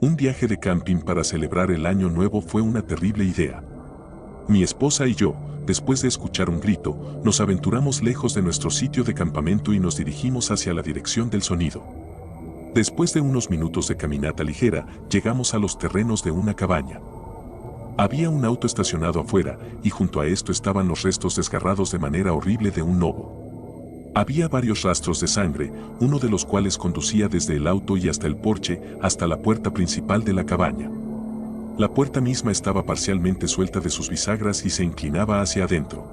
Un viaje de camping para celebrar el año nuevo fue una terrible idea. Mi esposa y yo, después de escuchar un grito, nos aventuramos lejos de nuestro sitio de campamento y nos dirigimos hacia la dirección del sonido. Después de unos minutos de caminata ligera, llegamos a los terrenos de una cabaña. Había un auto estacionado afuera, y junto a esto estaban los restos desgarrados de manera horrible de un lobo. Había varios rastros de sangre, uno de los cuales conducía desde el auto y hasta el porche, hasta la puerta principal de la cabaña. La puerta misma estaba parcialmente suelta de sus bisagras y se inclinaba hacia adentro.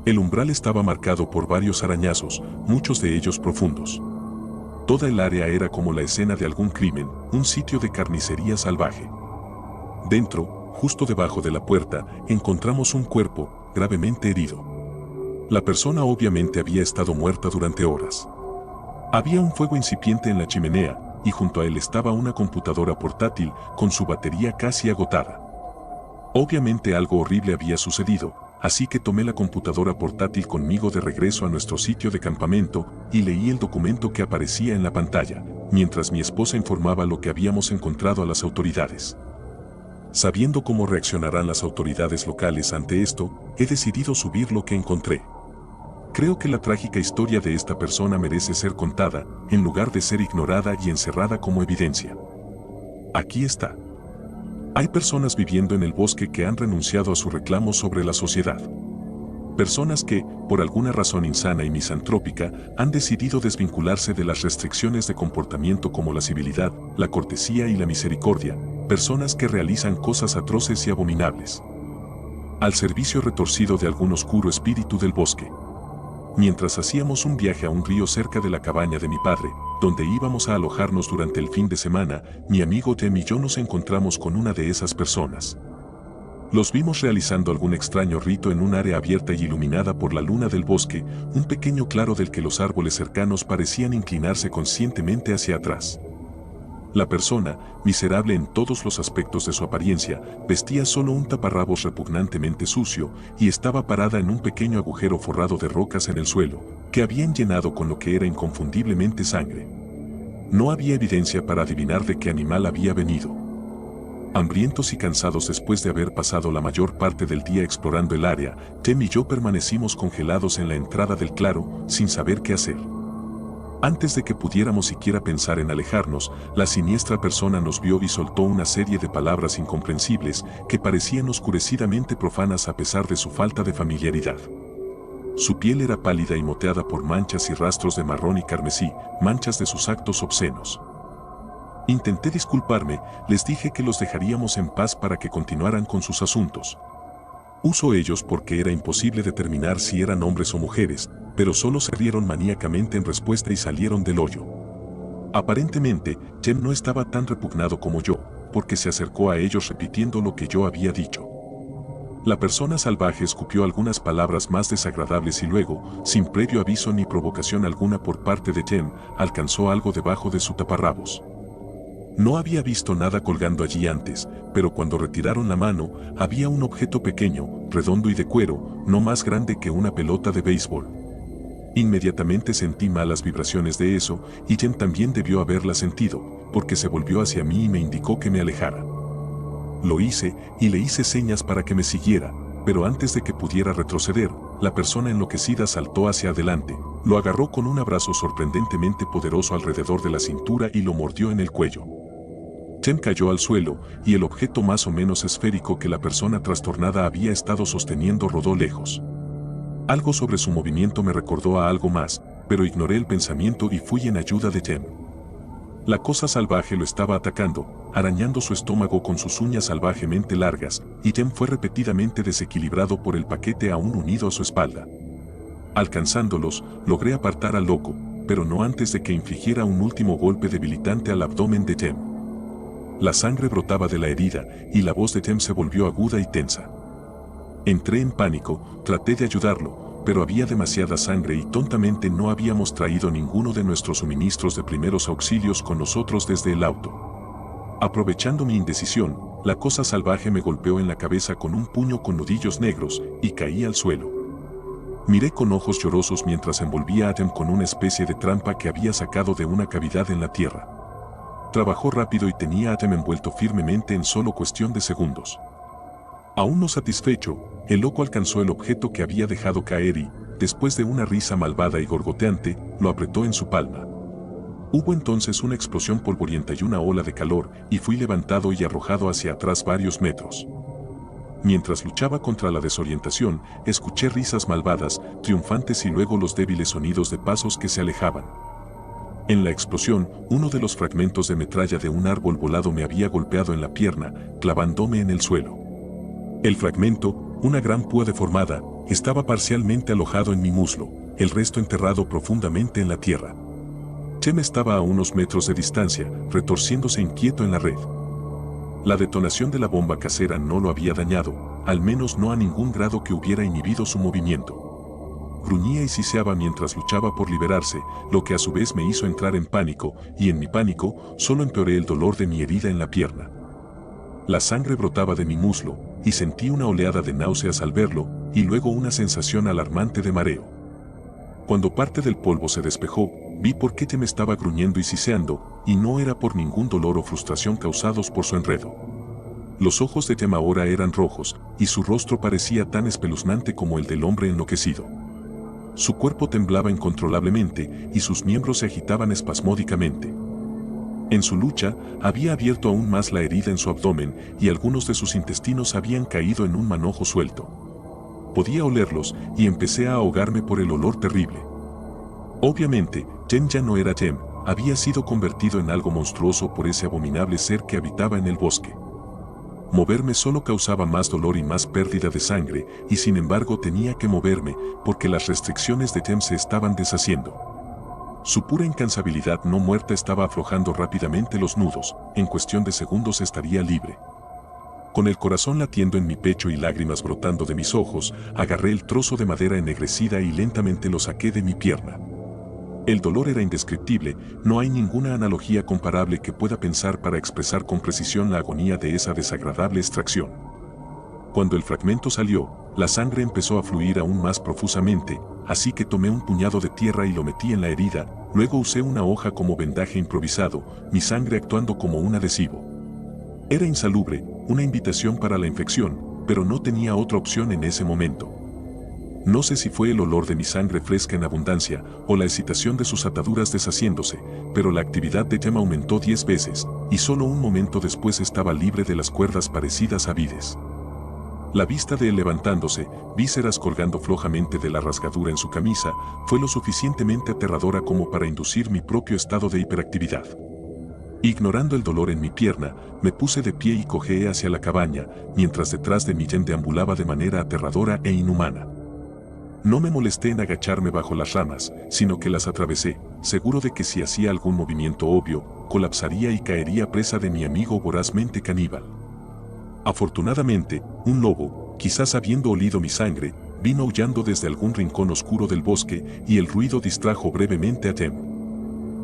El umbral estaba marcado por varios arañazos, muchos de ellos profundos. Toda el área era como la escena de algún crimen, un sitio de carnicería salvaje. Dentro, justo debajo de la puerta, encontramos un cuerpo, gravemente herido. La persona obviamente había estado muerta durante horas. Había un fuego incipiente en la chimenea, y junto a él estaba una computadora portátil con su batería casi agotada. Obviamente algo horrible había sucedido, así que tomé la computadora portátil conmigo de regreso a nuestro sitio de campamento y leí el documento que aparecía en la pantalla, mientras mi esposa informaba lo que habíamos encontrado a las autoridades. Sabiendo cómo reaccionarán las autoridades locales ante esto, he decidido subir lo que encontré. Creo que la trágica historia de esta persona merece ser contada, en lugar de ser ignorada y encerrada como evidencia. Aquí está. Hay personas viviendo en el bosque que han renunciado a su reclamo sobre la sociedad. Personas que, por alguna razón insana y misantrópica, han decidido desvincularse de las restricciones de comportamiento como la civilidad, la cortesía y la misericordia. Personas que realizan cosas atroces y abominables. Al servicio retorcido de algún oscuro espíritu del bosque. Mientras hacíamos un viaje a un río cerca de la cabaña de mi padre, donde íbamos a alojarnos durante el fin de semana, mi amigo Tim y yo nos encontramos con una de esas personas. Los vimos realizando algún extraño rito en un área abierta y iluminada por la luna del bosque, un pequeño claro del que los árboles cercanos parecían inclinarse conscientemente hacia atrás. La persona, miserable en todos los aspectos de su apariencia, vestía solo un taparrabos repugnantemente sucio y estaba parada en un pequeño agujero forrado de rocas en el suelo, que habían llenado con lo que era inconfundiblemente sangre. No había evidencia para adivinar de qué animal había venido. Hambrientos y cansados después de haber pasado la mayor parte del día explorando el área, Tim y yo permanecimos congelados en la entrada del claro, sin saber qué hacer. Antes de que pudiéramos siquiera pensar en alejarnos, la siniestra persona nos vio y soltó una serie de palabras incomprensibles que parecían oscurecidamente profanas a pesar de su falta de familiaridad. Su piel era pálida y moteada por manchas y rastros de marrón y carmesí, manchas de sus actos obscenos. Intenté disculparme, les dije que los dejaríamos en paz para que continuaran con sus asuntos. Usó ellos porque era imposible determinar si eran hombres o mujeres, pero solo se rieron maníacamente en respuesta y salieron del hoyo. Aparentemente, Jem no estaba tan repugnado como yo, porque se acercó a ellos repitiendo lo que yo había dicho. La persona salvaje escupió algunas palabras más desagradables y luego, sin previo aviso ni provocación alguna por parte de Jem, alcanzó algo debajo de su taparrabos. No había visto nada colgando allí antes, pero cuando retiraron la mano, había un objeto pequeño, redondo y de cuero, no más grande que una pelota de béisbol. Inmediatamente sentí malas vibraciones de eso, y Jem también debió haberla sentido, porque se volvió hacia mí y me indicó que me alejara. Lo hice, y le hice señas para que me siguiera, pero antes de que pudiera retroceder, la persona enloquecida saltó hacia adelante, lo agarró con un abrazo sorprendentemente poderoso alrededor de la cintura y lo mordió en el cuello. Jem cayó al suelo, y el objeto más o menos esférico que la persona trastornada había estado sosteniendo rodó lejos. Algo sobre su movimiento me recordó a algo más, pero ignoré el pensamiento y fui en ayuda de Jem. La cosa salvaje lo estaba atacando, arañando su estómago con sus uñas salvajemente largas, y Jem fue repetidamente desequilibrado por el paquete aún unido a su espalda. Alcanzándolos, logré apartar al loco, pero no antes de que infligiera un último golpe debilitante al abdomen de Jem. La sangre brotaba de la herida, y la voz de Jem se volvió aguda y tensa. Entré en pánico, traté de ayudarlo, pero había demasiada sangre y tontamente no habíamos traído ninguno de nuestros suministros de primeros auxilios con nosotros desde el auto. Aprovechando mi indecisión, la cosa salvaje me golpeó en la cabeza con un puño con nudillos negros, y caí al suelo. Miré con ojos llorosos mientras envolvía a Jem con una especie de trampa que había sacado de una cavidad en la tierra. Trabajó rápido y tenía a Tem envuelto firmemente en solo cuestión de segundos. Aún no satisfecho, el loco alcanzó el objeto que había dejado caer y, después de una risa malvada y gorgoteante, lo apretó en su palma. Hubo entonces una explosión polvorienta y una ola de calor, y fui levantado y arrojado hacia atrás varios metros. Mientras luchaba contra la desorientación, escuché risas malvadas, triunfantes y luego los débiles sonidos de pasos que se alejaban. En la explosión, uno de los fragmentos de metralla de un árbol volado me había golpeado en la pierna, clavándome en el suelo. El fragmento, una gran púa deformada, estaba parcialmente alojado en mi muslo, el resto enterrado profundamente en la tierra. Tem estaba a unos metros de distancia, retorciéndose inquieto en la red. La detonación de la bomba casera no lo había dañado, al menos no a ningún grado que hubiera inhibido su movimiento. Gruñía y siseaba mientras luchaba por liberarse, lo que a su vez me hizo entrar en pánico, y en mi pánico solo empeoré el dolor de mi herida en la pierna. La sangre brotaba de mi muslo, y sentí una oleada de náuseas al verlo, y luego una sensación alarmante de mareo. Cuando parte del polvo se despejó, vi por qué Tem estaba gruñendo y siseando, y no era por ningún dolor o frustración causados por su enredo. Los ojos de Tem ahora eran rojos, y su rostro parecía tan espeluznante como el del hombre enloquecido. Su cuerpo temblaba incontrolablemente, y sus miembros se agitaban espasmódicamente. En su lucha, había abierto aún más la herida en su abdomen, y algunos de sus intestinos habían caído en un manojo suelto. Podía olerlos, y empecé a ahogarme por el olor terrible. Obviamente, Tem ya no era Tem, había sido convertido en algo monstruoso por ese abominable ser que habitaba en el bosque. Moverme solo causaba más dolor y más pérdida de sangre, y sin embargo tenía que moverme, porque las restricciones de Tem se estaban deshaciendo. Su pura incansabilidad no muerta estaba aflojando rápidamente los nudos, en cuestión de segundos estaría libre. Con el corazón latiendo en mi pecho y lágrimas brotando de mis ojos, agarré el trozo de madera ennegrecida y lentamente lo saqué de mi pierna. El dolor era indescriptible, no hay ninguna analogía comparable que pueda pensar para expresar con precisión la agonía de esa desagradable extracción. Cuando el fragmento salió, la sangre empezó a fluir aún más profusamente, así que tomé un puñado de tierra y lo metí en la herida, luego usé una hoja como vendaje improvisado, mi sangre actuando como un adhesivo. Era insalubre, una invitación para la infección, pero no tenía otra opción en ese momento. No sé si fue el olor de mi sangre fresca en abundancia o la excitación de sus ataduras deshaciéndose, pero la actividad de Tem aumentó 10 veces, y solo un momento después estaba libre de las cuerdas parecidas a vides. La vista de él levantándose, vísceras colgando flojamente de la rasgadura en su camisa, fue lo suficientemente aterradora como para inducir mi propio estado de hiperactividad. Ignorando el dolor en mi pierna, me puse de pie y cojeé hacia la cabaña, mientras detrás de mí Tem deambulaba de manera aterradora e inhumana. No me molesté en agacharme bajo las ramas, sino que las atravesé, seguro de que si hacía algún movimiento obvio, colapsaría y caería presa de mi amigo vorazmente caníbal. Afortunadamente, un lobo, quizás habiendo olido mi sangre, vino aullando desde algún rincón oscuro del bosque y el ruido distrajo brevemente a Tem.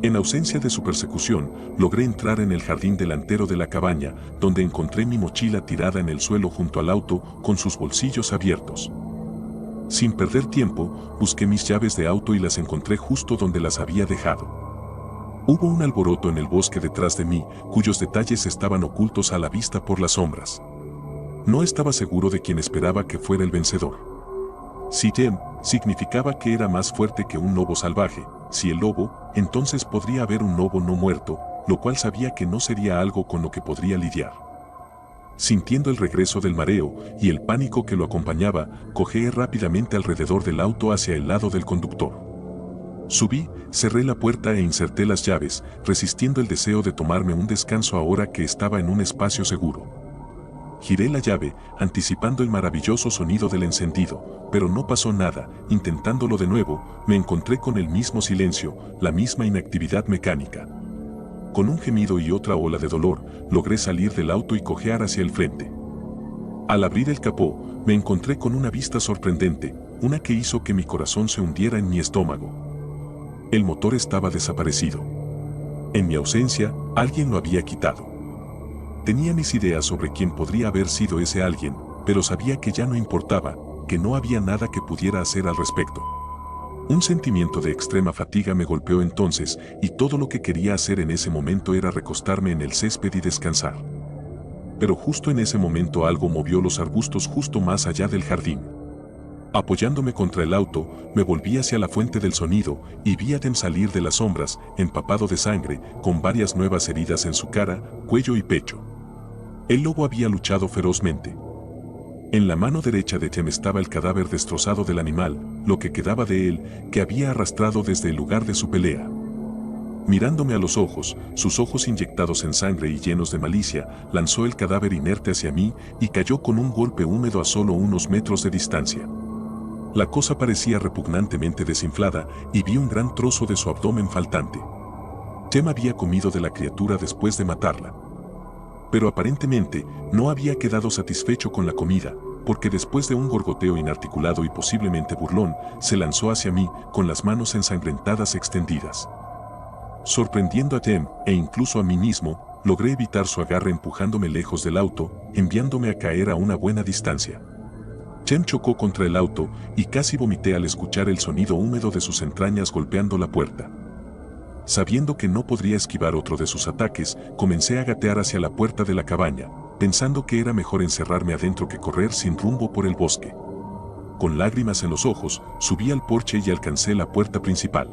En ausencia de su persecución, logré entrar en el jardín delantero de la cabaña, donde encontré mi mochila tirada en el suelo junto al auto, con sus bolsillos abiertos. Sin perder tiempo, busqué mis llaves de auto y las encontré justo donde las había dejado. Hubo un alboroto en el bosque detrás de mí, cuyos detalles estaban ocultos a la vista por las sombras. No estaba seguro de quién esperaba que fuera el vencedor. Si Tem, significaba que era más fuerte que un lobo salvaje. Si el lobo, entonces podría haber un lobo no muerto, lo cual sabía que no sería algo con lo que podría lidiar. Sintiendo el regreso del mareo y el pánico que lo acompañaba, cojeé rápidamente alrededor del auto hacia el lado del conductor. Subí, cerré la puerta e inserté las llaves, resistiendo el deseo de tomarme un descanso ahora que estaba en un espacio seguro. Giré la llave, anticipando el maravilloso sonido del encendido, pero no pasó nada. Intentándolo de nuevo, me encontré con el mismo silencio, la misma inactividad mecánica. Con un gemido y otra ola de dolor, logré salir del auto y cojear hacia el frente. Al abrir el capó, me encontré con una vista sorprendente, una que hizo que mi corazón se hundiera en mi estómago. El motor estaba desaparecido. En mi ausencia, alguien lo había quitado. Tenía mis ideas sobre quién podría haber sido ese alguien, pero sabía que ya no importaba, que no había nada que pudiera hacer al respecto. Un sentimiento de extrema fatiga me golpeó entonces y todo lo que quería hacer en ese momento era recostarme en el césped y descansar. Pero justo en ese momento algo movió los arbustos justo más allá del jardín. Apoyándome contra el auto, me volví hacia la fuente del sonido y vi a Tem salir de las sombras, empapado de sangre, con varias nuevas heridas en su cara, cuello y pecho. El lobo había luchado ferozmente. En la mano derecha de Tem estaba el cadáver destrozado del animal, lo que quedaba de él, que había arrastrado desde el lugar de su pelea. Mirándome a los ojos, sus ojos inyectados en sangre y llenos de malicia, lanzó el cadáver inerte hacia mí y cayó con un golpe húmedo a solo unos metros de distancia. La cosa parecía repugnantemente desinflada y vi un gran trozo de su abdomen faltante. Tem había comido de la criatura después de matarla. Pero aparentemente no había quedado satisfecho con la comida, porque después de un gorgoteo inarticulado y posiblemente burlón, se lanzó hacia mí con las manos ensangrentadas extendidas. Sorprendiendo a Tem, e incluso a mí mismo, logré evitar su agarre empujándome lejos del auto, enviándome a caer a una buena distancia. Tem chocó contra el auto y casi vomité al escuchar el sonido húmedo de sus entrañas golpeando la puerta. Sabiendo que no podría esquivar otro de sus ataques, comencé a gatear hacia la puerta de la cabaña, pensando que era mejor encerrarme adentro que correr sin rumbo por el bosque. Con lágrimas en los ojos, subí al porche y alcancé la puerta principal.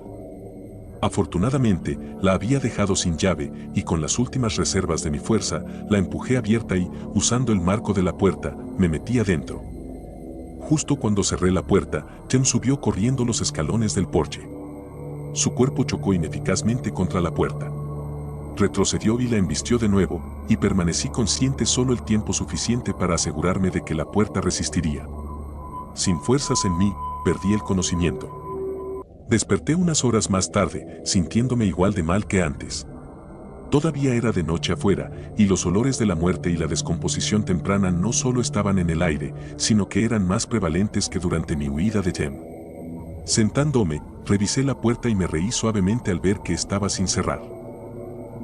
Afortunadamente, la había dejado sin llave y con las últimas reservas de mi fuerza, la empujé abierta y, usando el marco de la puerta, me metí adentro. Justo cuando cerré la puerta, Tem subió corriendo los escalones del porche. Su cuerpo chocó ineficazmente contra la puerta. Retrocedió y la embistió de nuevo, y permanecí consciente solo el tiempo suficiente para asegurarme de que la puerta resistiría. Sin fuerzas en mí, perdí el conocimiento. Desperté unas horas más tarde, sintiéndome igual de mal que antes. Todavía era de noche afuera, y los olores de la muerte y la descomposición temprana no solo estaban en el aire, sino que eran más prevalentes que durante mi huida de Tem. Sentándome, revisé la puerta y me reí suavemente al ver que estaba sin cerrar.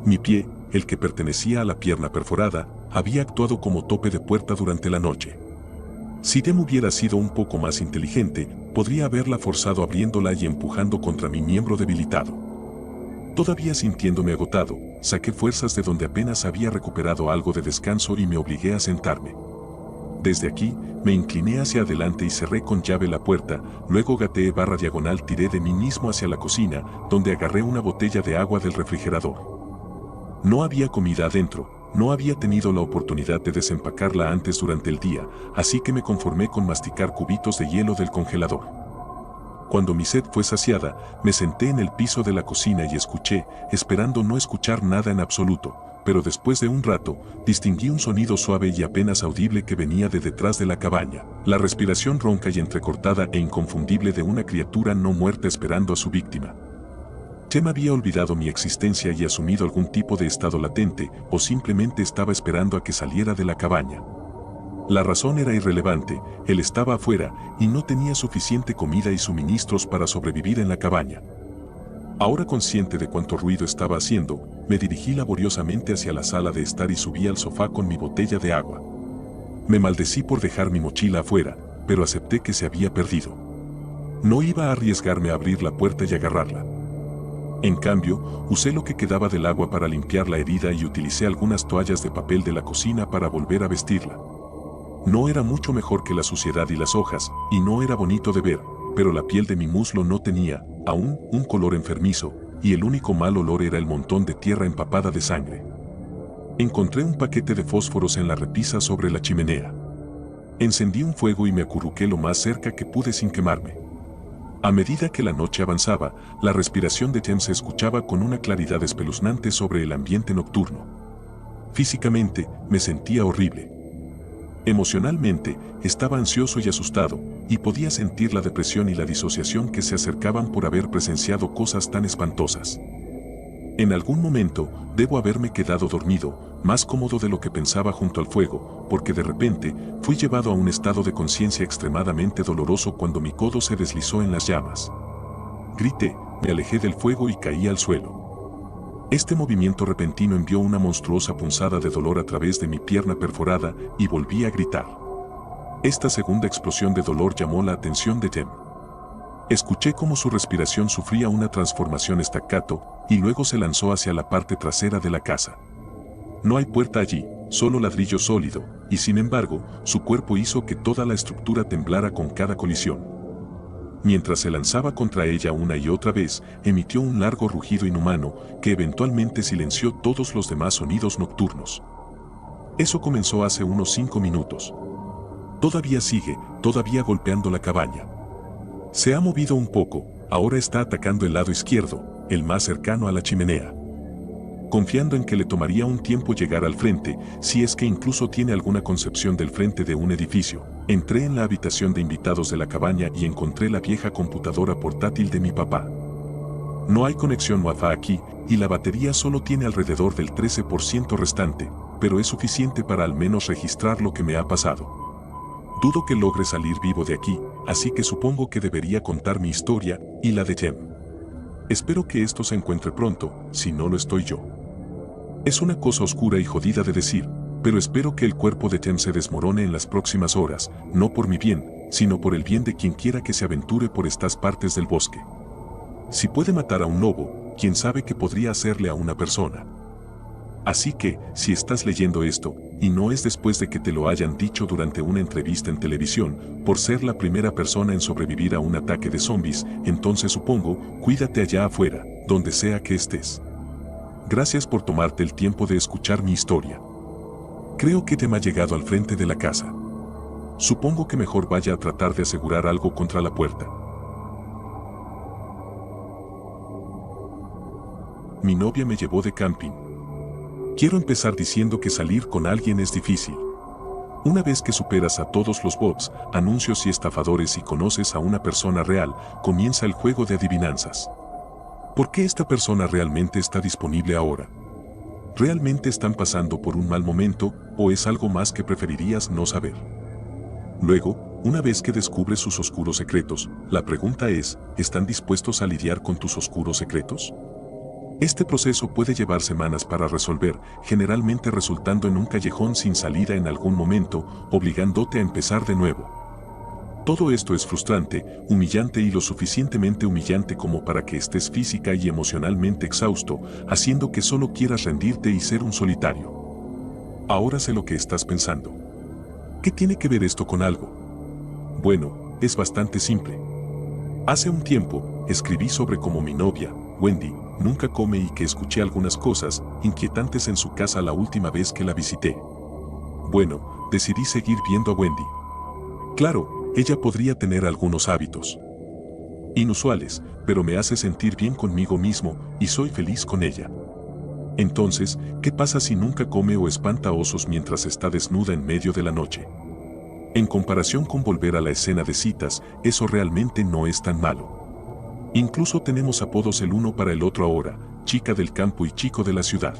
Mi pie, el que pertenecía a la pierna perforada, había actuado como tope de puerta durante la noche. Si Tem hubiera sido un poco más inteligente, podría haberla forzado abriéndola y empujando contra mi miembro debilitado. Todavía sintiéndome agotado, saqué fuerzas de donde apenas había recuperado algo de descanso y me obligué a sentarme. Desde aquí, me incliné hacia adelante y cerré con llave la puerta, luego gateé /diagonal tiré de mí mismo hacia la cocina, donde agarré una botella de agua del refrigerador. No había comida adentro, no había tenido la oportunidad de desempacarla antes durante el día, así que me conformé con masticar cubitos de hielo del congelador. Cuando mi sed fue saciada, me senté en el piso de la cocina y escuché, esperando no escuchar nada en absoluto, pero después de un rato, distinguí un sonido suave y apenas audible que venía de detrás de la cabaña, la respiración ronca y entrecortada e inconfundible de una criatura no muerta esperando a su víctima. Tem había olvidado mi existencia y asumido algún tipo de estado latente, o simplemente estaba esperando a que saliera de la cabaña. La razón era irrelevante, él estaba afuera y no tenía suficiente comida y suministros para sobrevivir en la cabaña. Ahora consciente de cuánto ruido estaba haciendo, me dirigí laboriosamente hacia la sala de estar y subí al sofá con mi botella de agua. Me maldecí por dejar mi mochila afuera, pero acepté que se había perdido. No iba a arriesgarme a abrir la puerta y agarrarla. En cambio, usé lo que quedaba del agua para limpiar la herida y utilicé algunas toallas de papel de la cocina para volver a vestirla. No era mucho mejor que la suciedad y las hojas, y no era bonito de ver, pero la piel de mi muslo no tenía, aún, un color enfermizo, y el único mal olor era el montón de tierra empapada de sangre. Encontré un paquete de fósforos en la repisa sobre la chimenea. Encendí un fuego y me acurruqué lo más cerca que pude sin quemarme. A medida que la noche avanzaba, la respiración de Tem se escuchaba con una claridad espeluznante sobre el ambiente nocturno. Físicamente, me sentía horrible. Emocionalmente, estaba ansioso y asustado, y podía sentir la depresión y la disociación que se acercaban por haber presenciado cosas tan espantosas. En algún momento, debo haberme quedado dormido, más cómodo de lo que pensaba junto al fuego, porque de repente, fui llevado a un estado de conciencia extremadamente doloroso cuando mi codo se deslizó en las llamas. Grité, me alejé del fuego y caí al suelo. Este movimiento repentino envió una monstruosa punzada de dolor a través de mi pierna perforada y volví a gritar. Esta segunda explosión de dolor llamó la atención de Tem. Escuché cómo su respiración sufría una transformación staccato y luego se lanzó hacia la parte trasera de la casa. No hay puerta allí, solo ladrillo sólido, y sin embargo, su cuerpo hizo que toda la estructura temblara con cada colisión. Mientras se lanzaba contra ella una y otra vez, emitió un largo rugido inhumano que eventualmente silenció todos los demás sonidos nocturnos. Eso comenzó hace unos 5 minutos. Todavía sigue, todavía golpeando la cabaña. Se ha movido un poco, ahora está atacando el lado izquierdo, el más cercano a la chimenea. Confiando en que le tomaría un tiempo llegar al frente, si es que incluso tiene alguna concepción del frente de un edificio, entré en la habitación de invitados de la cabaña y encontré la vieja computadora portátil de mi papá. No hay conexión Wi-Fi aquí, y la batería solo tiene alrededor del 13% restante, pero es suficiente para al menos registrar lo que me ha pasado. Dudo que logre salir vivo de aquí, así que supongo que debería contar mi historia y la de Jem. Espero que esto se encuentre pronto, si no lo estoy yo. Es una cosa oscura y jodida de decir, pero espero que el cuerpo de Jem se desmorone en las próximas horas, no por mi bien, sino por el bien de quien quiera que se aventure por estas partes del bosque. Si puede matar a un lobo, quién sabe qué podría hacerle a una persona. Así que, si estás leyendo esto, y no es después de que te lo hayan dicho durante una entrevista en televisión, por ser la primera persona en sobrevivir a un ataque de zombies, entonces supongo, cuídate allá afuera, donde sea que estés. Gracias por tomarte el tiempo de escuchar mi historia. Creo que Jem ha llegado al frente de la casa. Supongo que mejor vaya a tratar de asegurar algo contra la puerta. Mi novia me llevó de camping. Quiero empezar diciendo que salir con alguien es difícil. Una vez que superas a todos los bots, anuncios y estafadores y conoces a una persona real, comienza el juego de adivinanzas. ¿Por qué esta persona realmente está disponible ahora? ¿Realmente están pasando por un mal momento o es algo más que preferirías no saber? Luego, una vez que descubres sus oscuros secretos, la pregunta es, ¿están dispuestos a lidiar con tus oscuros secretos? Este proceso puede llevar semanas para resolver, generalmente resultando en un callejón sin salida en algún momento, obligándote a empezar de nuevo. Todo esto es frustrante, humillante y lo suficientemente humillante como para que estés física y emocionalmente exhausto, haciendo que solo quieras rendirte y ser un solitario. Ahora sé lo que estás pensando. ¿Qué tiene que ver esto con algo? Bueno, es bastante simple. Hace un tiempo, escribí sobre cómo mi novia, Wendy, nunca come y que escuché algunas cosas inquietantes en su casa la última vez que la visité. Bueno, decidí seguir viendo a Wendy. Claro, ella podría tener algunos hábitos inusuales, pero me hace sentir bien conmigo mismo y soy feliz con ella. Entonces, ¿qué pasa si nunca come o espanta osos mientras está desnuda en medio de la noche? En comparación con volver a la escena de citas, eso realmente no es tan malo. Incluso tenemos apodos el uno para el otro ahora, chica del campo y chico de la ciudad.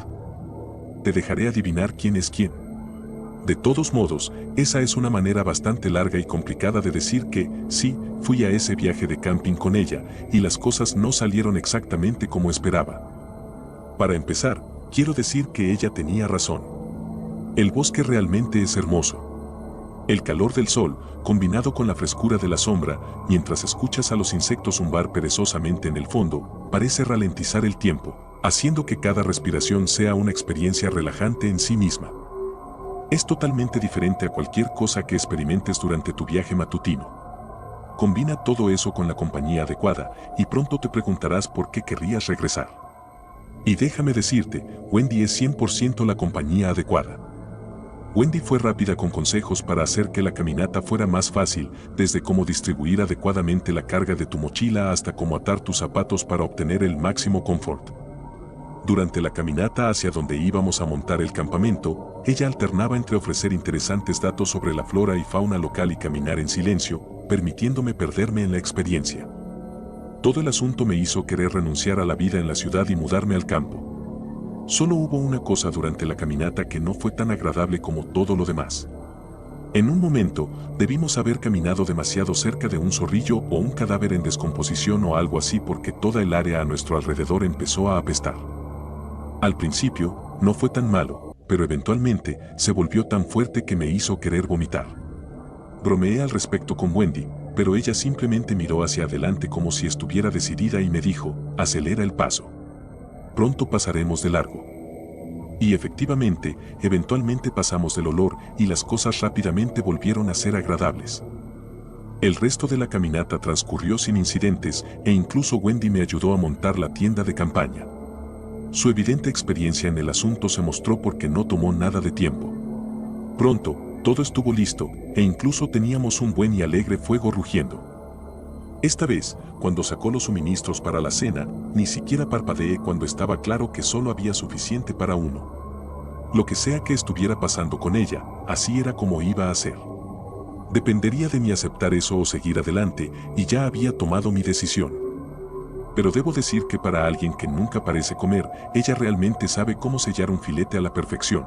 Te dejaré adivinar quién es quién. De todos modos, esa es una manera bastante larga y complicada de decir que, sí, fui a ese viaje de camping con ella, y las cosas no salieron exactamente como esperaba. Para empezar, quiero decir que ella tenía razón. El bosque realmente es hermoso. El calor del sol, combinado con la frescura de la sombra, mientras escuchas a los insectos zumbar perezosamente en el fondo, parece ralentizar el tiempo, haciendo que cada respiración sea una experiencia relajante en sí misma. Es totalmente diferente a cualquier cosa que experimentes durante tu viaje matutino. Combina todo eso con la compañía adecuada, y pronto te preguntarás por qué querrías regresar. Y déjame decirte, Wendy es 100% la compañía adecuada. Wendy fue rápida con consejos para hacer que la caminata fuera más fácil, desde cómo distribuir adecuadamente la carga de tu mochila hasta cómo atar tus zapatos para obtener el máximo confort. Durante la caminata hacia donde íbamos a montar el campamento, ella alternaba entre ofrecer interesantes datos sobre la flora y fauna local y caminar en silencio, permitiéndome perderme en la experiencia. Todo el asunto me hizo querer renunciar a la vida en la ciudad y mudarme al campo. Solo hubo una cosa durante la caminata que no fue tan agradable como todo lo demás. En un momento, debimos haber caminado demasiado cerca de un zorrillo o un cadáver en descomposición o algo así porque toda el área a nuestro alrededor empezó a apestar. Al principio, no fue tan malo, pero eventualmente se volvió tan fuerte que me hizo querer vomitar. Bromeé al respecto con Wendy, pero ella simplemente miró hacia adelante como si estuviera decidida y me dijo, acelera el paso. Pronto pasaremos de largo. Y efectivamente, eventualmente pasamos del olor y las cosas rápidamente volvieron a ser agradables. El resto de la caminata transcurrió sin incidentes e incluso Wendy me ayudó a montar la tienda de campaña. Su evidente experiencia en el asunto se mostró porque no tomó nada de tiempo. Pronto, todo estuvo listo e incluso teníamos un buen y alegre fuego rugiendo. Esta vez, cuando sacó los suministros para la cena, ni siquiera parpadeé cuando estaba claro que solo había suficiente para uno. Lo que sea que estuviera pasando con ella, así era como iba a ser. Dependería de mí aceptar eso o seguir adelante, y ya había tomado mi decisión. Pero debo decir que para alguien que nunca parece comer, ella realmente sabe cómo sellar un filete a la perfección.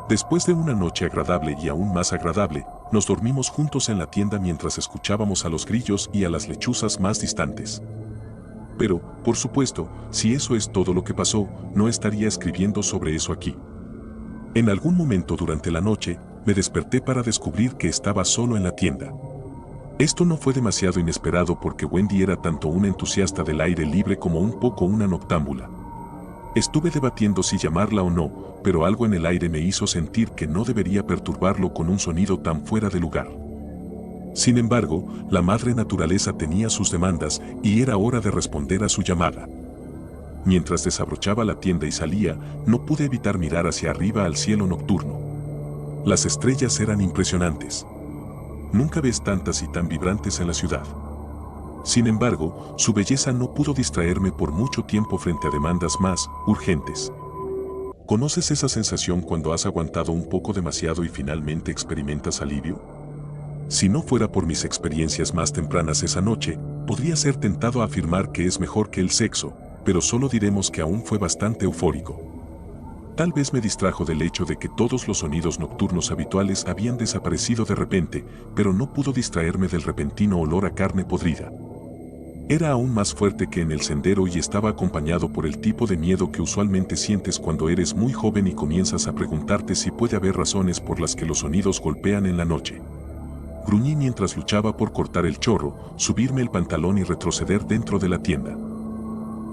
Después de una noche agradable y aún más agradable, nos dormimos juntos en la tienda mientras escuchábamos a los grillos y a las lechuzas más distantes. Pero, por supuesto, si eso es todo lo que pasó, no estaría escribiendo sobre eso aquí. En algún momento durante la noche, me desperté para descubrir que estaba solo en la tienda. Esto no fue demasiado inesperado porque Wendy era tanto una entusiasta del aire libre como un poco una noctámbula. Estuve debatiendo si llamarla o no, pero algo en el aire me hizo sentir que no debería perturbarlo con un sonido tan fuera de lugar. Sin embargo, la madre naturaleza tenía sus demandas y era hora de responder a su llamada. Mientras desabrochaba la tienda y salía, no pude evitar mirar hacia arriba al cielo nocturno. Las estrellas eran impresionantes. Nunca ves tantas y tan vibrantes en la ciudad. Sin embargo, su belleza no pudo distraerme por mucho tiempo frente a demandas más urgentes. ¿Conoces esa sensación cuando has aguantado un poco demasiado y finalmente experimentas alivio? Si no fuera por mis experiencias más tempranas esa noche, podría ser tentado a afirmar que es mejor que el sexo, pero solo diremos que aún fue bastante eufórico. Tal vez me distrajo del hecho de que todos los sonidos nocturnos habituales habían desaparecido de repente, pero no pudo distraerme del repentino olor a carne podrida. Era aún más fuerte que en el sendero y estaba acompañado por el tipo de miedo que usualmente sientes cuando eres muy joven y comienzas a preguntarte si puede haber razones por las que los sonidos golpean en la noche. Gruñí mientras luchaba por cortar el chorro, subirme el pantalón y retroceder dentro de la tienda.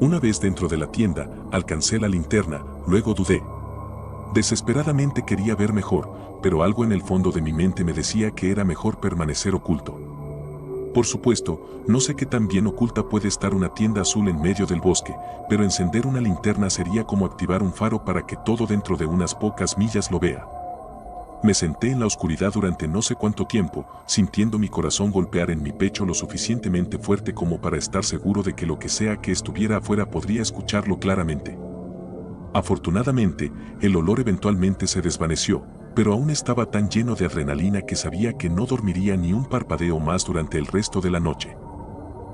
Una vez dentro de la tienda, alcancé la linterna, luego dudé. Desesperadamente quería ver mejor, pero algo en el fondo de mi mente me decía que era mejor permanecer oculto. Por supuesto, no sé qué tan bien oculta puede estar una tienda azul en medio del bosque, pero encender una linterna sería como activar un faro para que todo dentro de unas pocas millas lo vea. Me senté en la oscuridad durante no sé cuánto tiempo, sintiendo mi corazón golpear en mi pecho lo suficientemente fuerte como para estar seguro de que lo que sea que estuviera afuera podría escucharlo claramente. Afortunadamente, el olor eventualmente se desvaneció, pero aún estaba tan lleno de adrenalina que sabía que no dormiría ni un parpadeo más durante el resto de la noche.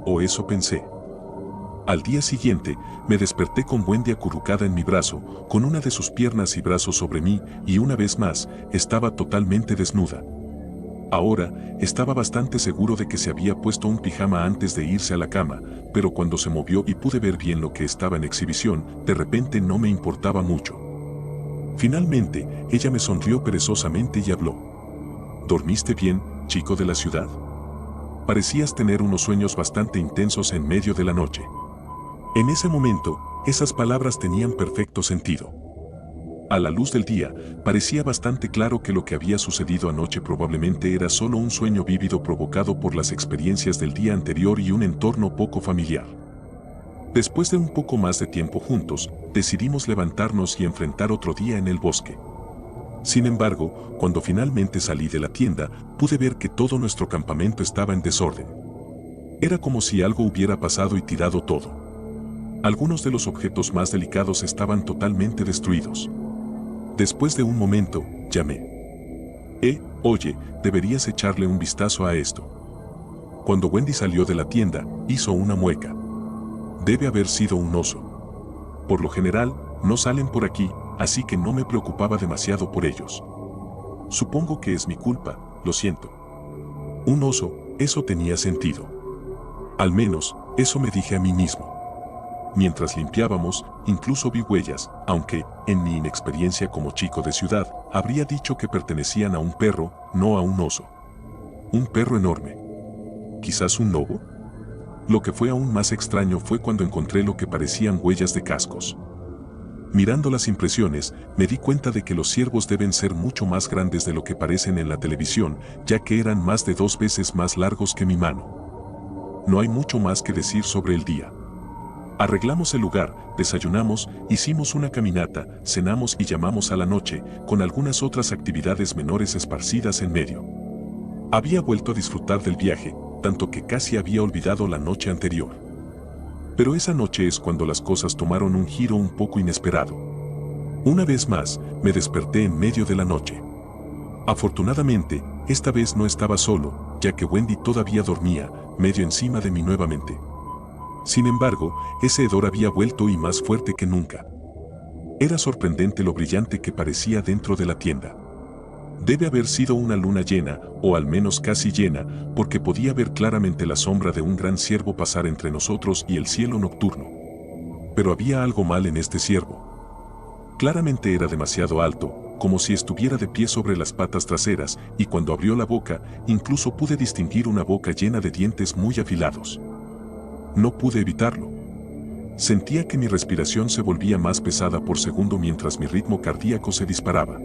O eso pensé. Al día siguiente, me desperté con Wendy acurrucada en mi brazo, con una de sus piernas y brazos sobre mí, y una vez más, estaba totalmente desnuda. Ahora, estaba bastante seguro de que se había puesto un pijama antes de irse a la cama, pero cuando se movió y pude ver bien lo que estaba en exhibición, de repente no me importaba mucho. Finalmente, ella me sonrió perezosamente y habló. ¿Dormiste bien, chico de la ciudad? Parecías tener unos sueños bastante intensos en medio de la noche. En ese momento, esas palabras tenían perfecto sentido. A la luz del día, parecía bastante claro que lo que había sucedido anoche probablemente era solo un sueño vívido provocado por las experiencias del día anterior y un entorno poco familiar. Después de un poco más de tiempo juntos, decidimos levantarnos y enfrentar otro día en el bosque. Sin embargo, cuando finalmente salí de la tienda, pude ver que todo nuestro campamento estaba en desorden. Era como si algo hubiera pasado y tirado todo. Algunos de los objetos más delicados estaban totalmente destruidos. Después de un momento, llamé. Oye, deberías echarle un vistazo a esto. Cuando Wendy salió de la tienda, hizo una mueca. Debe haber sido un oso. Por lo general, no salen por aquí, así que no me preocupaba demasiado por ellos. Supongo que es mi culpa, lo siento. Un oso, eso tenía sentido. Al menos, eso me dije a mí mismo. Mientras limpiábamos, incluso vi huellas, aunque, en mi inexperiencia como chico de ciudad, habría dicho que pertenecían a un perro, no a un oso. Un perro enorme. quizás un lobo. Lo que fue aún más extraño fue cuando encontré lo que parecían huellas de cascos. Mirando las impresiones, me di cuenta de que los ciervos deben ser mucho más grandes de lo que parecen en la televisión, ya que eran más de 2 veces más largos que mi mano. No hay mucho más que decir sobre el día. Arreglamos el lugar, desayunamos, hicimos una caminata, cenamos y llamamos a la noche, con algunas otras actividades menores esparcidas en medio. Había vuelto a disfrutar del viaje, tanto que casi había olvidado la noche anterior. Pero esa noche es cuando las cosas tomaron un giro un poco inesperado. Una vez más, me desperté en medio de la noche. Afortunadamente, esta vez no estaba solo, ya que Wendy todavía dormía, medio encima de mí nuevamente. Sin embargo, ese hedor había vuelto y más fuerte que nunca. Era sorprendente lo brillante que parecía dentro de la tienda. Debe haber sido una luna llena, o al menos casi llena, porque podía ver claramente la sombra de un gran ciervo pasar entre nosotros y el cielo nocturno. Pero había algo mal en este ciervo. Claramente era demasiado alto, como si estuviera de pie sobre las patas traseras, y cuando abrió la boca, incluso pude distinguir una boca llena de dientes muy afilados. No pude evitarlo. Sentía que mi respiración se volvía más pesada por segundo mientras mi ritmo cardíaco se disparaba.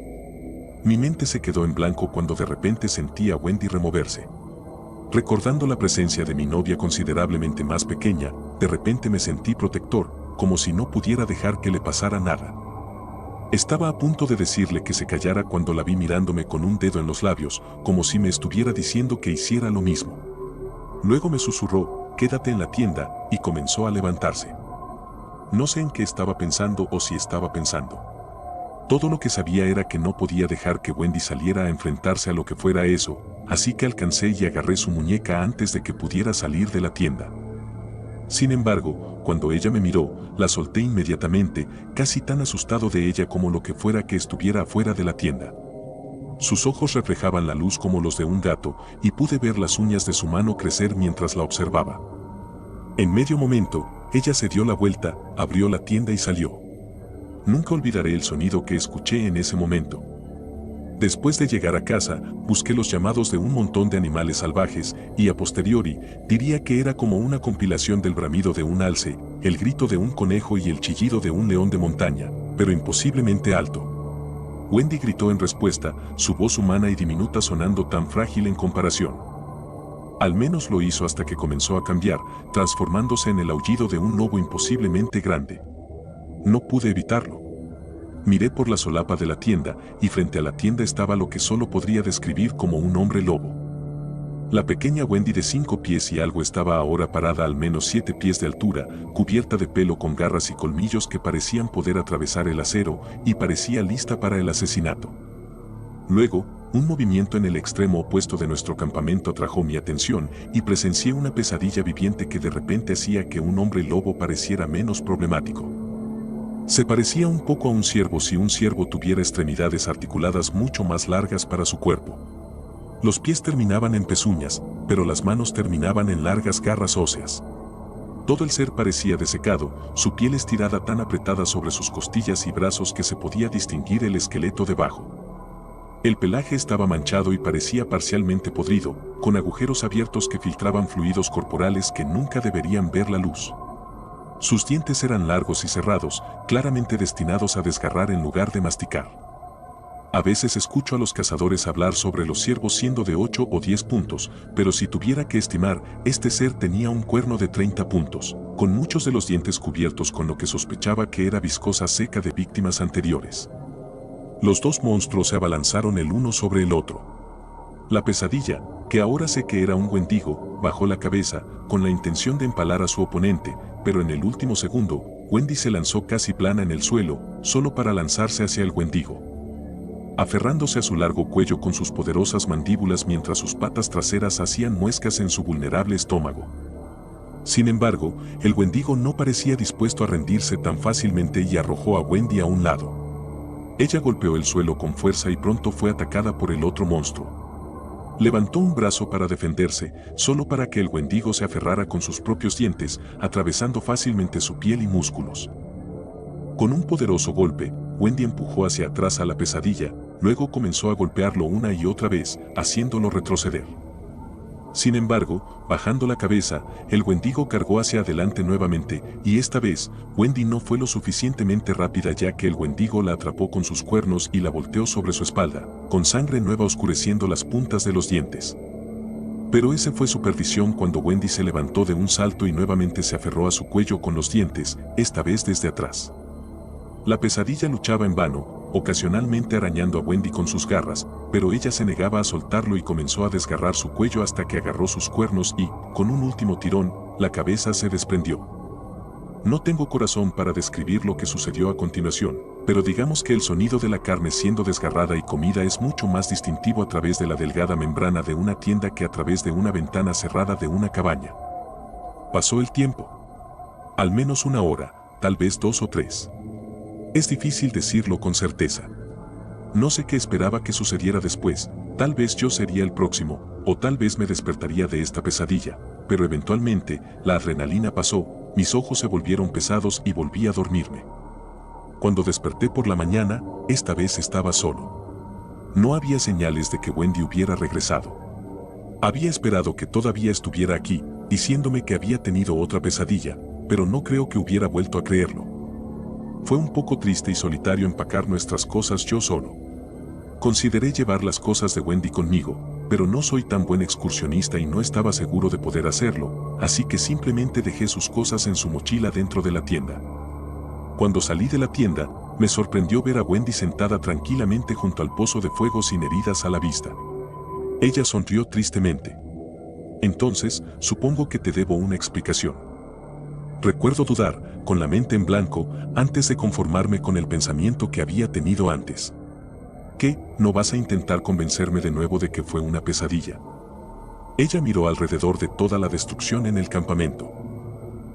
Mi mente se quedó en blanco cuando de repente sentí a Wendy removerse. Recordando la presencia de mi novia considerablemente más pequeña, de repente me sentí protector, como si no pudiera dejar que le pasara nada. Estaba a punto de decirle que se callara cuando la vi mirándome con un dedo en los labios, como si me estuviera diciendo que hiciera lo mismo. Luego me susurró, «Quédate en la tienda», y comenzó a levantarse. No sé en qué estaba pensando o si estaba pensando. Todo lo que sabía era que no podía dejar que Wendy saliera a enfrentarse a lo que fuera eso, así que alcancé y agarré su muñeca antes de que pudiera salir de la tienda. Sin embargo, cuando ella me miró, la solté inmediatamente, casi tan asustado de ella como lo que fuera que estuviera afuera de la tienda. Sus ojos reflejaban la luz como los de un gato, y pude ver las uñas de su mano crecer mientras la observaba. En medio momento, ella se dio la vuelta, abrió la tienda y salió. Nunca olvidaré el sonido que escuché en ese momento. Después de llegar a casa, busqué los llamados de un montón de animales salvajes, y a posteriori, diría que era como una compilación del bramido de un alce, el grito de un conejo y el chillido de un león de montaña, pero imposiblemente alto. Wendy gritó en respuesta, su voz humana y diminuta sonando tan frágil en comparación. Al menos lo hizo hasta que comenzó a cambiar, transformándose en el aullido de un lobo imposiblemente grande. No pude evitarlo. Miré por la solapa de la tienda, y frente a la tienda estaba lo que solo podría describir como un hombre lobo. La pequeña Wendy de 5 pies y algo estaba ahora parada al menos 7 pies de altura, cubierta de pelo con garras y colmillos que parecían poder atravesar el acero, y parecía lista para el asesinato. Luego, un movimiento en el extremo opuesto de nuestro campamento atrajo mi atención, y presencié una pesadilla viviente que de repente hacía que un hombre lobo pareciera menos problemático. Se parecía un poco a un ciervo si un ciervo tuviera extremidades articuladas mucho más largas para su cuerpo. Los pies terminaban en pezuñas, pero las manos terminaban en largas garras óseas. Todo el ser parecía desecado, su piel estirada tan apretada sobre sus costillas y brazos que se podía distinguir el esqueleto debajo. El pelaje estaba manchado y parecía parcialmente podrido, con agujeros abiertos que filtraban fluidos corporales que nunca deberían ver la luz. Sus dientes eran largos y cerrados, claramente destinados a desgarrar en lugar de masticar. A veces escucho a los cazadores hablar sobre los ciervos siendo de 8 o 10 puntos, pero si tuviera que estimar, este ser tenía un cuerno de 30 puntos, con muchos de los dientes cubiertos con lo que sospechaba que era viscosa seca de víctimas anteriores. Los dos monstruos se abalanzaron el uno sobre el otro. La pesadilla, que ahora sé que era un Wendigo, bajó la cabeza, con la intención de empalar a su oponente, pero en el último segundo, Wendy se lanzó casi plana en el suelo, solo para lanzarse hacia el Wendigo. Aferrándose a su largo cuello con sus poderosas mandíbulas mientras sus patas traseras hacían muescas en su vulnerable estómago. Sin embargo, el Wendigo no parecía dispuesto a rendirse tan fácilmente y arrojó a Wendy a un lado. Ella golpeó el suelo con fuerza y pronto fue atacada por el otro monstruo. Levantó un brazo para defenderse, solo para que el Wendigo se aferrara con sus propios dientes, atravesando fácilmente su piel y músculos. Con un poderoso golpe, Wendy empujó hacia atrás a la pesadilla, luego comenzó a golpearlo una y otra vez, haciéndolo retroceder. Sin embargo, bajando la cabeza, el Wendigo cargó hacia adelante nuevamente, y esta vez, Wendy no fue lo suficientemente rápida ya que el Wendigo la atrapó con sus cuernos y la volteó sobre su espalda, con sangre nueva oscureciendo las puntas de los dientes. Pero ese fue su perdición cuando Wendy se levantó de un salto y nuevamente se aferró a su cuello con los dientes, esta vez desde atrás. La pesadilla luchaba en vano, ocasionalmente arañando a Wendy con sus garras, pero ella se negaba a soltarlo y comenzó a desgarrar su cuello hasta que agarró sus cuernos y, con un último tirón, la cabeza se desprendió. No tengo corazón para describir lo que sucedió a continuación, pero digamos que el sonido de la carne siendo desgarrada y comida es mucho más distintivo a través de la delgada membrana de una tienda que a través de una ventana cerrada de una cabaña. Pasó el tiempo. Al menos 1 hora, tal vez 2 o 3. Es difícil decirlo con certeza. No sé qué esperaba que sucediera después, tal vez yo sería el próximo, o tal vez me despertaría de esta pesadilla, pero eventualmente, la adrenalina pasó, mis ojos se volvieron pesados y volví a dormirme. Cuando desperté por la mañana, esta vez estaba solo. No había señales de que Wendy hubiera regresado. Había esperado que todavía estuviera aquí, diciéndome que había tenido otra pesadilla, pero no creo que hubiera vuelto a creerlo. Fue un poco triste y solitario empacar nuestras cosas yo solo. Consideré llevar las cosas de Wendy conmigo, pero no soy tan buen excursionista y no estaba seguro de poder hacerlo, así que simplemente dejé sus cosas en su mochila dentro de la tienda. Cuando salí de la tienda, me sorprendió ver a Wendy sentada tranquilamente junto al pozo de fuego sin heridas a la vista. Ella sonrió tristemente. Entonces, supongo que te debo una explicación. Recuerdo dudar, con la mente en blanco, antes de conformarme con el pensamiento que había tenido antes. ¿Qué? ¿No vas a intentar convencerme de nuevo de que fue una pesadilla? Ella miró alrededor de toda la destrucción en el campamento.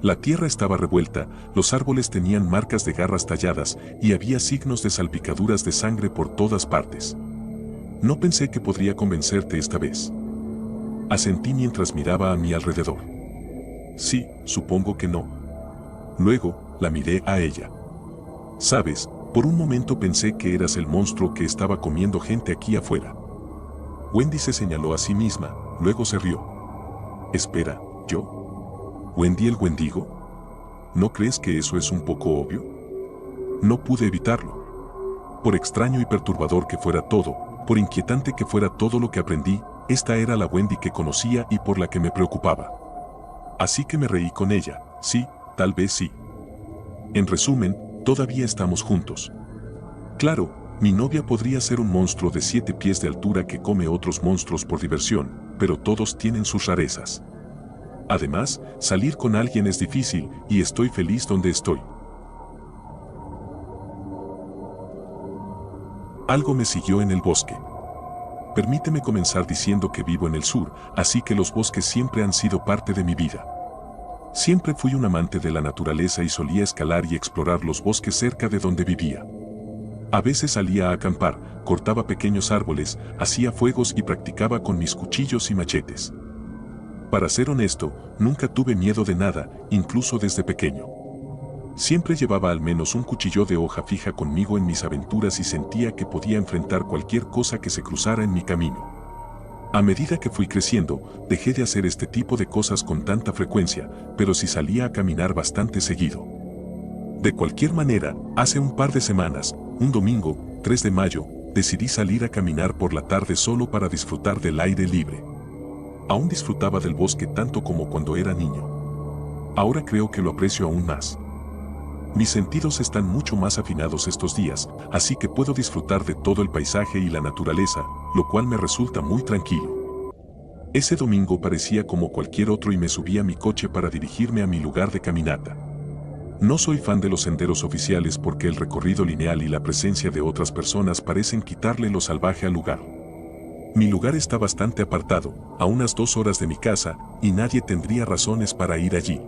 La tierra estaba revuelta, los árboles tenían marcas de garras talladas y había signos de salpicaduras de sangre por todas partes. No pensé que podría convencerte esta vez. Asentí mientras miraba a mi alrededor. Sí, supongo que no. Luego, la miré a ella. Sabes, por un momento pensé que eras el monstruo que estaba comiendo gente aquí afuera. Wendy se señaló a sí misma, luego se rió. Espera, ¿yo? ¿Wendy el Wendigo? ¿No crees que eso es un poco obvio? No pude evitarlo. Por extraño y perturbador que fuera todo, por inquietante que fuera todo lo que aprendí, esta era la Wendy que conocía y por la que me preocupaba. Así que me reí con ella, sí, tal vez sí. En resumen, todavía estamos juntos. Claro, mi novia podría ser un monstruo de 7 pies de altura que come otros monstruos por diversión, pero todos tienen sus rarezas. Además, salir con alguien es difícil y estoy feliz donde estoy. Algo me siguió en el bosque. Permíteme comenzar diciendo que vivo en el sur, así que los bosques siempre han sido parte de mi vida. Siempre fui un amante de la naturaleza y solía escalar y explorar los bosques cerca de donde vivía. A veces salía a acampar, cortaba pequeños árboles, hacía fuegos y practicaba con mis cuchillos y machetes. Para ser honesto, nunca tuve miedo de nada, incluso desde pequeño. Siempre llevaba al menos un cuchillo de hoja fija conmigo en mis aventuras y sentía que podía enfrentar cualquier cosa que se cruzara en mi camino. A medida que fui creciendo, dejé de hacer este tipo de cosas con tanta frecuencia, pero sí salía a caminar bastante seguido. De cualquier manera, hace un par de semanas, un domingo, 3 de mayo, decidí salir a caminar por la tarde solo para disfrutar del aire libre. Aún disfrutaba del bosque tanto como cuando era niño. Ahora creo que lo aprecio aún más. Mis sentidos están mucho más afinados estos días, así que puedo disfrutar de todo el paisaje y la naturaleza, lo cual me resulta muy tranquilo. Ese domingo parecía como cualquier otro y me subí a mi coche para dirigirme a mi lugar de caminata. No soy fan de los senderos oficiales porque el recorrido lineal y la presencia de otras personas parecen quitarle lo salvaje al lugar. Mi lugar está bastante apartado, a unas 2 horas de mi casa, y nadie tendría razones para ir allí.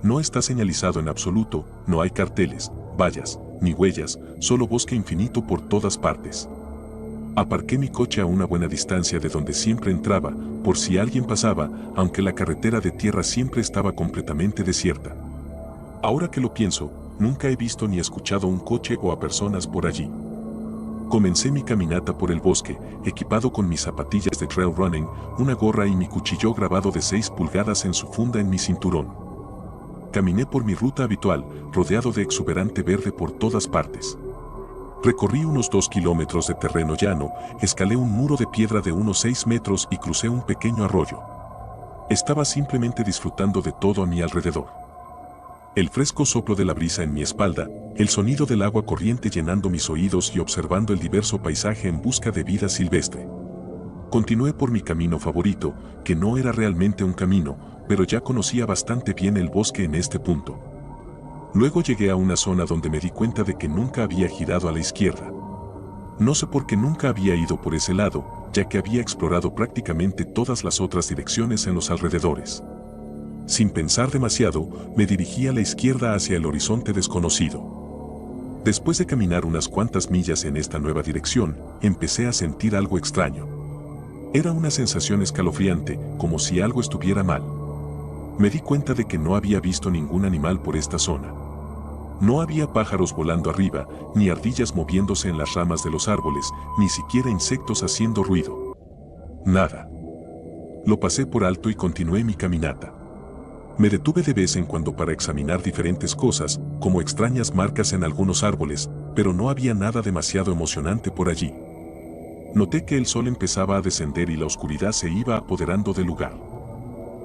No está señalizado en absoluto, no hay carteles, vallas, ni huellas, solo bosque infinito por todas partes. Aparqué mi coche a una buena distancia de donde siempre entraba, por si alguien pasaba, aunque la carretera de tierra siempre estaba completamente desierta. Ahora que lo pienso, nunca he visto ni escuchado un coche o a personas por allí. Comencé mi caminata por el bosque, equipado con mis zapatillas de trail running, una gorra y mi cuchillo grabado de 6 pulgadas en su funda en mi cinturón. Caminé por mi ruta habitual, rodeado de exuberante verde por todas partes. Recorrí unos 2 kilómetros de terreno llano, escalé un muro de piedra de unos 6 metros y crucé un pequeño arroyo. Estaba simplemente disfrutando de todo a mi alrededor. El fresco soplo de la brisa en mi espalda, el sonido del agua corriente llenando mis oídos y observando el diverso paisaje en busca de vida silvestre. Continué por mi camino favorito, que no era realmente un camino, pero ya conocía bastante bien el bosque en este punto. Luego llegué a una zona donde me di cuenta de que nunca había girado a la izquierda. No sé por qué nunca había ido por ese lado, ya que había explorado prácticamente todas las otras direcciones en los alrededores. Sin pensar demasiado, me dirigí a la izquierda hacia el horizonte desconocido. Después de caminar unas cuantas millas en esta nueva dirección, empecé a sentir algo extraño. Era una sensación escalofriante, como si algo estuviera mal. Me di cuenta de que no había visto ningún animal por esta zona. No había pájaros volando arriba, ni ardillas moviéndose en las ramas de los árboles, ni siquiera insectos haciendo ruido. Nada. Lo pasé por alto y continué mi caminata. Me detuve de vez en cuando para examinar diferentes cosas, como extrañas marcas en algunos árboles, pero no había nada demasiado emocionante por allí. Noté que el sol empezaba a descender y la oscuridad se iba apoderando del lugar.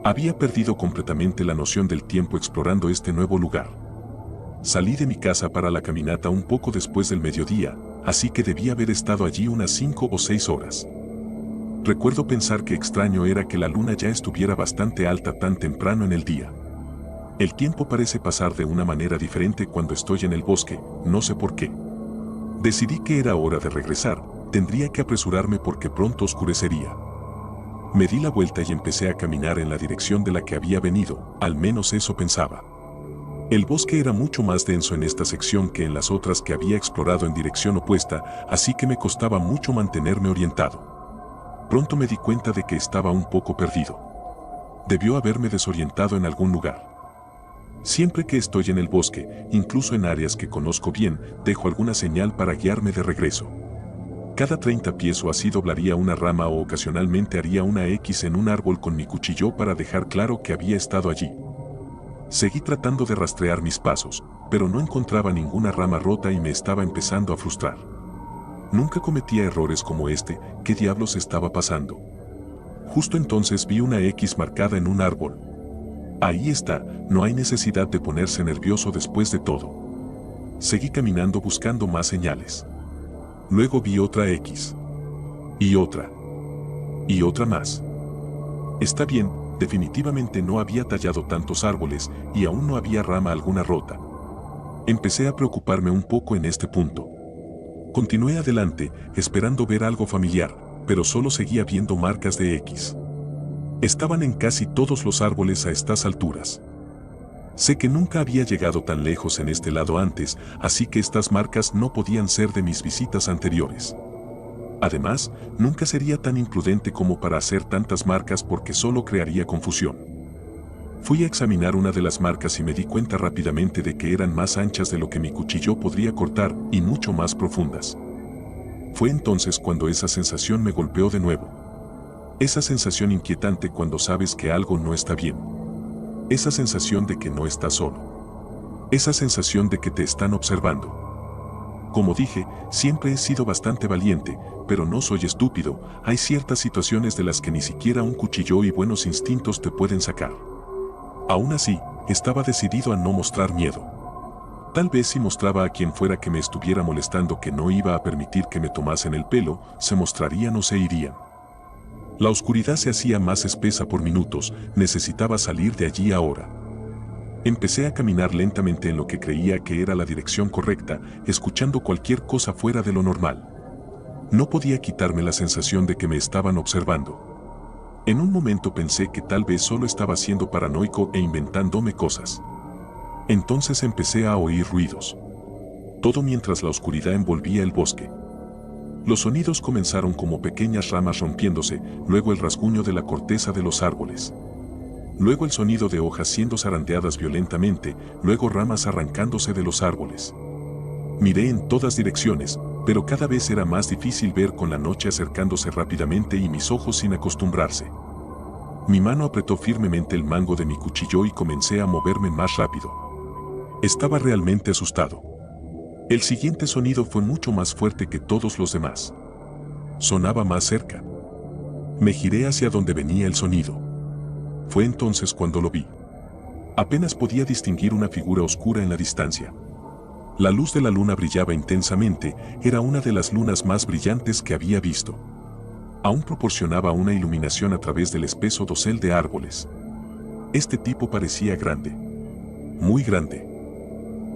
Había perdido completamente la noción del tiempo explorando este nuevo lugar. Salí de mi casa para la caminata un poco después del mediodía, así que debía haber estado allí unas 5 o 6 horas. Recuerdo pensar que extraño era que la luna ya estuviera bastante alta tan temprano en el día. El tiempo parece pasar de una manera diferente cuando estoy en el bosque, no sé por qué. Decidí que era hora de regresar, tendría que apresurarme porque pronto oscurecería. Me di la vuelta y empecé a caminar en la dirección de la que había venido, al menos eso pensaba. El bosque era mucho más denso en esta sección que en las otras que había explorado en dirección opuesta, así que me costaba mucho mantenerme orientado. Pronto me di cuenta de que estaba un poco perdido. Debió haberme desorientado en algún lugar. Siempre que estoy en el bosque, incluso en áreas que conozco bien, dejo alguna señal para guiarme de regreso. Cada 30 pies o así doblaría una rama o ocasionalmente haría una X en un árbol con mi cuchillo para dejar claro que había estado allí. Seguí tratando de rastrear mis pasos, pero no encontraba ninguna rama rota y me estaba empezando a frustrar. Nunca cometía errores como este, ¿qué diablos estaba pasando? Justo entonces vi una X marcada en un árbol. Ahí está, no hay necesidad de ponerse nervioso después de todo. Seguí caminando buscando más señales. Luego vi otra X. Y otra. Y otra más. Está bien, definitivamente no había tallado tantos árboles y aún no había rama alguna rota. Empecé a preocuparme un poco en este punto. Continué adelante, esperando ver algo familiar, pero solo seguía viendo marcas de X. Estaban en casi todos los árboles a estas alturas. Sé que nunca había llegado tan lejos en este lado antes, así que estas marcas no podían ser de mis visitas anteriores. Además, nunca sería tan imprudente como para hacer tantas marcas porque solo crearía confusión. Fui a examinar una de las marcas y me di cuenta rápidamente de que eran más anchas de lo que mi cuchillo podría cortar y mucho más profundas. Fue entonces cuando esa sensación me golpeó de nuevo. Esa sensación inquietante cuando sabes que algo no está bien. Esa sensación de que no estás solo. Esa sensación de que te están observando. Como dije, siempre he sido bastante valiente, pero no soy estúpido, hay ciertas situaciones de las que ni siquiera un cuchillo y buenos instintos te pueden sacar. Aún así, estaba decidido a no mostrar miedo. Tal vez si mostraba a quien fuera que me estuviera molestando que no iba a permitir que me tomasen el pelo, se mostrarían o se irían. La oscuridad se hacía más espesa por minutos, necesitaba salir de allí ahora. Empecé a caminar lentamente en lo que creía que era la dirección correcta, escuchando cualquier cosa fuera de lo normal. No podía quitarme la sensación de que me estaban observando. En un momento pensé que tal vez solo estaba siendo paranoico e inventándome cosas. Entonces empecé a oír ruidos. Todo mientras la oscuridad envolvía el bosque. Los sonidos comenzaron como pequeñas ramas rompiéndose, luego el rasguño de la corteza de los árboles. Luego el sonido de hojas siendo zarandeadas violentamente, luego ramas arrancándose de los árboles. Miré en todas direcciones, pero cada vez era más difícil ver con la noche acercándose rápidamente y mis ojos sin acostumbrarse. Mi mano apretó firmemente el mango de mi cuchillo y comencé a moverme más rápido. Estaba realmente asustado. El siguiente sonido fue mucho más fuerte que todos los demás. Sonaba más cerca. Me giré hacia donde venía el sonido. Fue entonces cuando lo vi. Apenas podía distinguir una figura oscura en la distancia. La luz de la luna brillaba intensamente, era una de las lunas más brillantes que había visto. Aún proporcionaba una iluminación a través del espeso dosel de árboles. Este tipo parecía grande. Muy grande.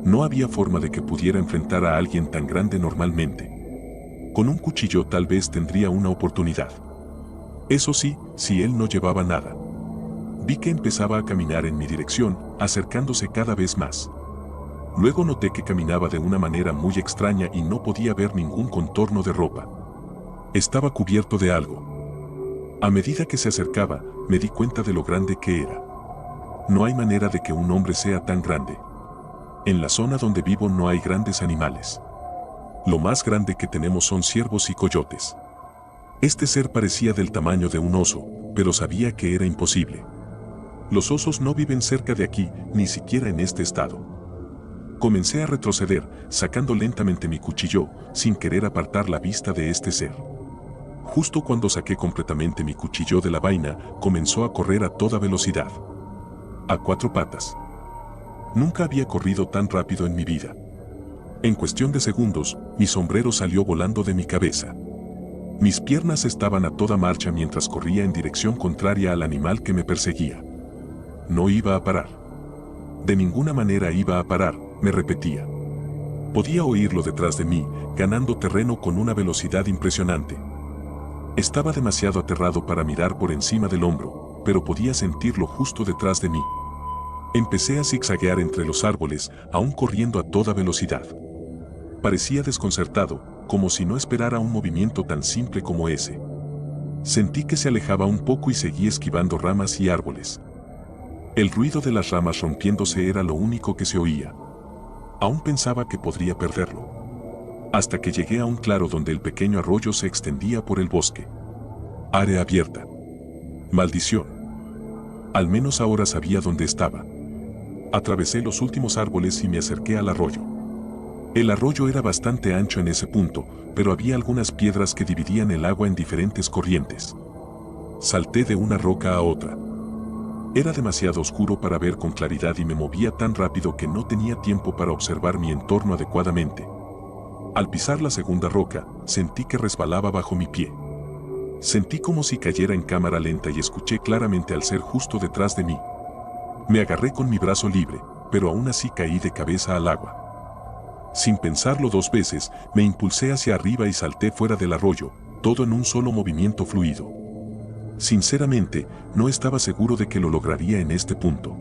No había forma de que pudiera enfrentar a alguien tan grande normalmente. Con un cuchillo tal vez tendría una oportunidad. Eso sí, si él no llevaba nada. Vi que empezaba a caminar en mi dirección, acercándose cada vez más. Luego noté que caminaba de una manera muy extraña y no podía ver ningún contorno de ropa. Estaba cubierto de algo. A medida que se acercaba, me di cuenta de lo grande que era. No hay manera de que un hombre sea tan grande. En la zona donde vivo no hay grandes animales. Lo más grande que tenemos son ciervos y coyotes. Este ser parecía del tamaño de un oso, pero sabía que era imposible. Los osos no viven cerca de aquí, ni siquiera en este estado. Comencé a retroceder, sacando lentamente mi cuchillo, sin querer apartar la vista de este ser. Justo cuando saqué completamente mi cuchillo de la vaina, comenzó a correr a toda velocidad. A 4 patas. Nunca había corrido tan rápido en mi vida. En cuestión de segundos, mi sombrero salió volando de mi cabeza. Mis piernas estaban a toda marcha mientras corría en dirección contraria al animal que me perseguía. No iba a parar. De ninguna manera iba a parar, me repetía. Podía oírlo detrás de mí, ganando terreno con una velocidad impresionante. Estaba demasiado aterrado para mirar por encima del hombro, pero podía sentirlo justo detrás de mí. Empecé a zigzaguear entre los árboles, aún corriendo a toda velocidad. Parecía desconcertado, como si no esperara un movimiento tan simple como ese. Sentí que se alejaba un poco y seguí esquivando ramas y árboles. El ruido de las ramas rompiéndose era lo único que se oía. Aún pensaba que podría perderlo. Hasta que llegué a un claro donde el pequeño arroyo se extendía por el bosque. Área abierta. Maldición. Al menos ahora sabía dónde estaba. Atravesé los últimos árboles y me acerqué al arroyo. El arroyo era bastante ancho en ese punto, pero había algunas piedras que dividían el agua en diferentes corrientes. Salté de una roca a otra. Era demasiado oscuro para ver con claridad y me movía tan rápido que no tenía tiempo para observar mi entorno adecuadamente. Al pisar la segunda roca, sentí que resbalaba bajo mi pie. Sentí como si cayera en cámara lenta y escuché claramente al ser justo detrás de mí. Me agarré con mi brazo libre, pero aún así caí de cabeza al agua. Sin pensarlo 2 veces, me impulsé hacia arriba y salté fuera del arroyo, todo en un solo movimiento fluido. Sinceramente, no estaba seguro de que lo lograría en este punto.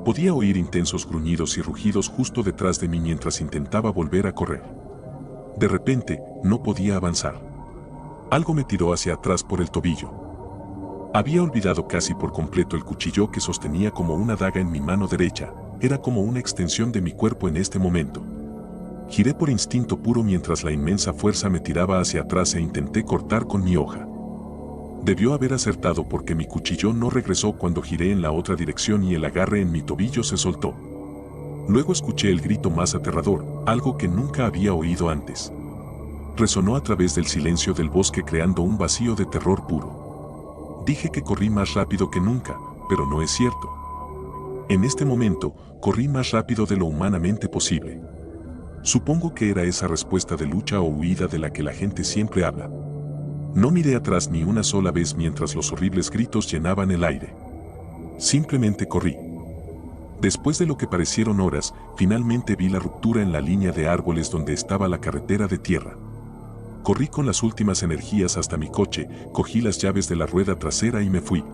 Podía oír intensos gruñidos y rugidos justo detrás de mí mientras intentaba volver a correr. De repente, no podía avanzar. Algo me tiró hacia atrás por el tobillo. Había olvidado casi por completo el cuchillo que sostenía como una daga en mi mano derecha, era como una extensión de mi cuerpo en este momento. Giré por instinto puro mientras la inmensa fuerza me tiraba hacia atrás e intenté cortar con mi hoja. Debió haber acertado porque mi cuchillo no regresó cuando giré en la otra dirección y el agarre en mi tobillo se soltó. Luego escuché el grito más aterrador, algo que nunca había oído antes. Resonó a través del silencio del bosque creando un vacío de terror puro. Dije que corrí más rápido que nunca, pero no es cierto. En este momento, corrí más rápido de lo humanamente posible. Supongo que era esa respuesta de lucha o huida de la que la gente siempre habla. No miré atrás ni una sola vez mientras los horribles gritos llenaban el aire. Simplemente corrí. Después de lo que parecieron horas, finalmente vi la ruptura en la línea de árboles donde estaba la carretera de tierra. Corrí con las últimas energías hasta mi coche, cogí las llaves de la rueda trasera y me fui.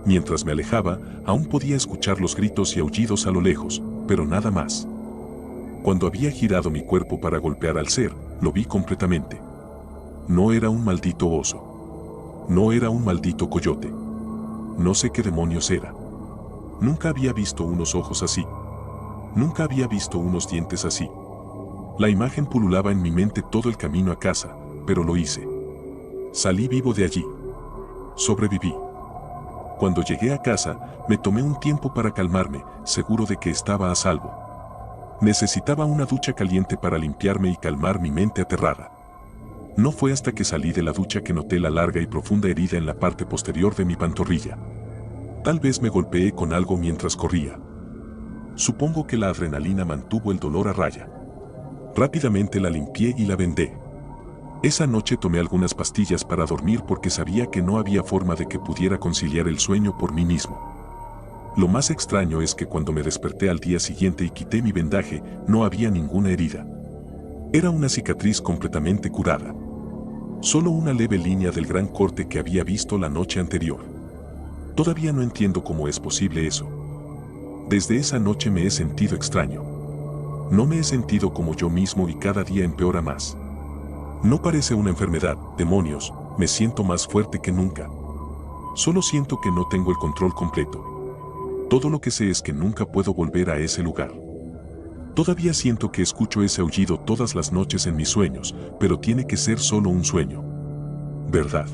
Mientras me alejaba, aún podía escuchar los gritos y aullidos a lo lejos, pero nada más. Cuando había girado mi cuerpo para golpear al ser, lo vi completamente. No era un maldito oso. No era un maldito coyote. No sé qué demonios era. Nunca había visto unos ojos así. Nunca había visto unos dientes así. La imagen pululaba en mi mente todo el camino a casa, pero lo hice. Salí vivo de allí. Sobreviví. Cuando llegué a casa, me tomé un tiempo para calmarme, seguro de que estaba a salvo. Necesitaba una ducha caliente para limpiarme y calmar mi mente aterrada. No fue hasta que salí de la ducha que noté la larga y profunda herida en la parte posterior de mi pantorrilla. Tal vez me golpeé con algo mientras corría. Supongo que la adrenalina mantuvo el dolor a raya. Rápidamente la limpié y la vendé. Esa noche tomé algunas pastillas para dormir porque sabía que no había forma de que pudiera conciliar el sueño por mí mismo. Lo más extraño es que cuando me desperté al día siguiente y quité mi vendaje, no había ninguna herida. Era una cicatriz completamente curada. Solo una leve línea del gran corte que había visto la noche anterior. Todavía no entiendo cómo es posible eso. Desde esa noche me he sentido extraño. No me he sentido como yo mismo y cada día empeora más. No parece una enfermedad, demonios, me siento más fuerte que nunca. Solo siento que no tengo el control completo. Todo lo que sé es que nunca puedo volver a ese lugar. Todavía siento que escucho ese aullido todas las noches en mis sueños, pero tiene que ser solo un sueño. ¿Verdad?